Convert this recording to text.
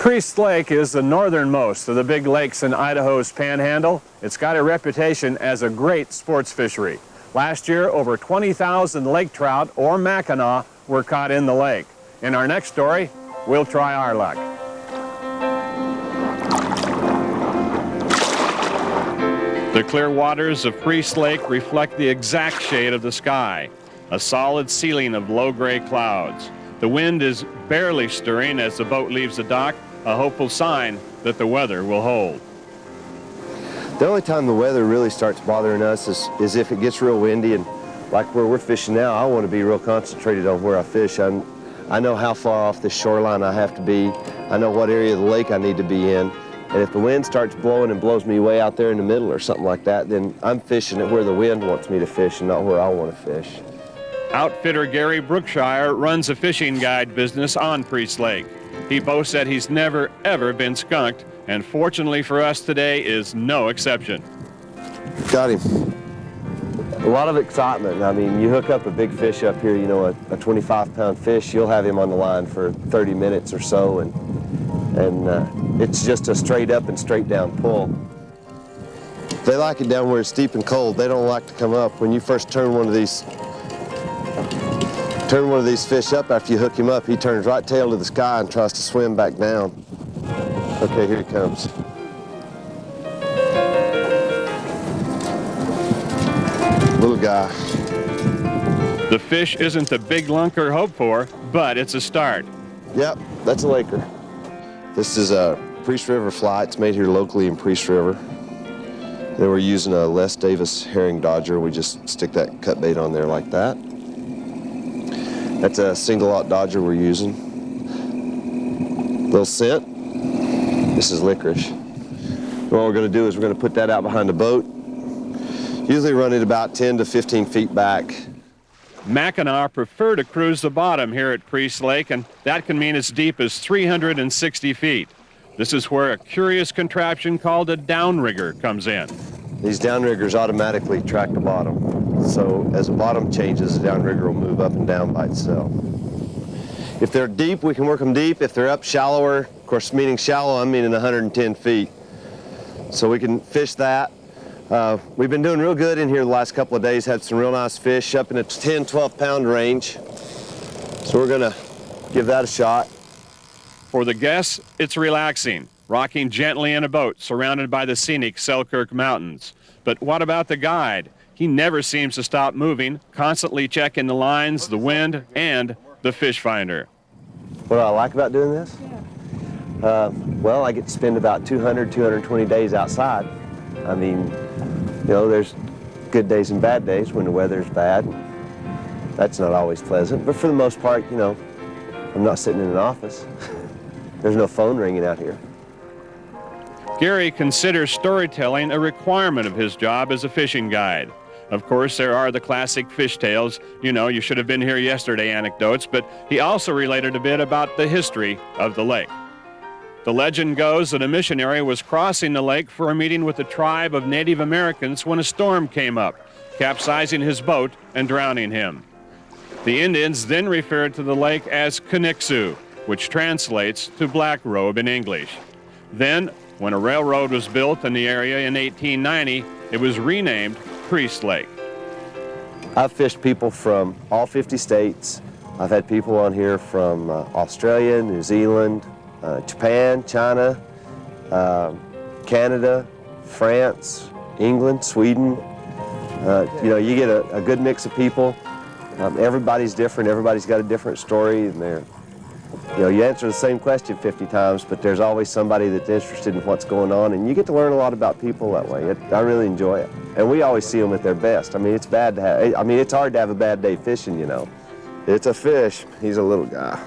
Priest Lake is the northernmost of the big lakes in Idaho's panhandle. It's got a reputation as a great sports fishery. Last year, over 20,000 lake trout or mackinaw were caught in the lake. In our next story, we'll try our luck. The clear waters of Priest Lake reflect the exact shade of the sky, a solid ceiling of low-gray clouds. The wind is barely stirring as the boat leaves the dock, a hopeful sign that the weather will hold. The only time the weather really starts bothering us is if it gets real windy, and like where we're fishing now, I want to be real concentrated on where I fish. I know how far off the shoreline I have to be. I know what area of the lake I need to be in. And if the wind starts blowing and blows me way out there in the middle or something like that, then I'm fishing at where the wind wants me to fish and not where I want to fish. Outfitter Gary Brookshire runs a fishing guide business on Priest Lake. He boasts that he's never, ever been skunked, and fortunately for us today is no exception. Got him. A lot of excitement. I mean, you hook up a big fish up here, you know, a 25-pound fish, you'll have him on the line for 30 minutes or so, and it's just a straight up and straight down pull. They like it down where it's deep and cold. They don't like to come up. When you first turn one of these fish up after you hook him up, he turns right tail to the sky and tries to swim back down. Okay, here he comes. Little guy. The fish isn't the big lunker hoped for, but it's a start. Yep, that's a laker. This is a Priest River fly. It's made here locally in Priest River. Then we're using a Les Davis herring dodger. We just stick that cut bait on there like that. That's a single-aught dodger we're using. Little scent. This is licorice. What we're going to do is we're going to put that out behind the boat. Usually run it about 10 to 15 feet back. Mackinaw prefer to cruise the bottom here at Priest Lake, and that can mean as deep as 360 feet. This is where a curious contraption called a downrigger comes in. These downriggers automatically track the bottom. So as the bottom changes, the downrigger will move up and down by itself. If they're deep, we can work them deep. If they're up shallower, of course, meaning shallow, I'm meaning 110 feet. So we can fish that. We've been doing real good in here the last couple of days, had some real nice fish up in the 10, 12 pound range. So we're gonna give that a shot. For the guests, it's relaxing, rocking gently in a boat surrounded by the scenic Selkirk Mountains. But what about the guide? He never seems to stop moving, constantly checking the lines, the wind, and the fish finder. What I like about doing this? Well, I get to spend about 200, 220 days outside. I mean, you know, there's good days and bad days when the weather's bad. That's not always pleasant, but for the most part, you know, I'm not sitting in an office. There's no phone ringing out here. Gary considers storytelling a requirement of his job as a fishing guide. Of course, there are the classic fish tales, you know, you should have been here yesterday anecdotes, but he also related a bit about the history of the lake. The legend goes that a missionary was crossing the lake for a meeting with a tribe of Native Americans when a storm came up, capsizing his boat and drowning him. The Indians then referred to the lake as Kaniksu, which translates to Black Robe in English. Then, when a railroad was built in the area in 1890, it was renamed Priest Lake. I've fished people from all 50 states. I've had people on here from Australia, New Zealand, Japan, China, Canada, France, England, Sweden. You know, you get a good mix of people. Everybody's different. Everybody's got a different story, and you know, you answer the same question 50 times, but there's always somebody that's interested in what's going on, and you get to learn a lot about people that way. I really enjoy it, and we always see them at their best. I mean, it's hard to have a bad day fishing. You know, it's a fish. He's a little guy.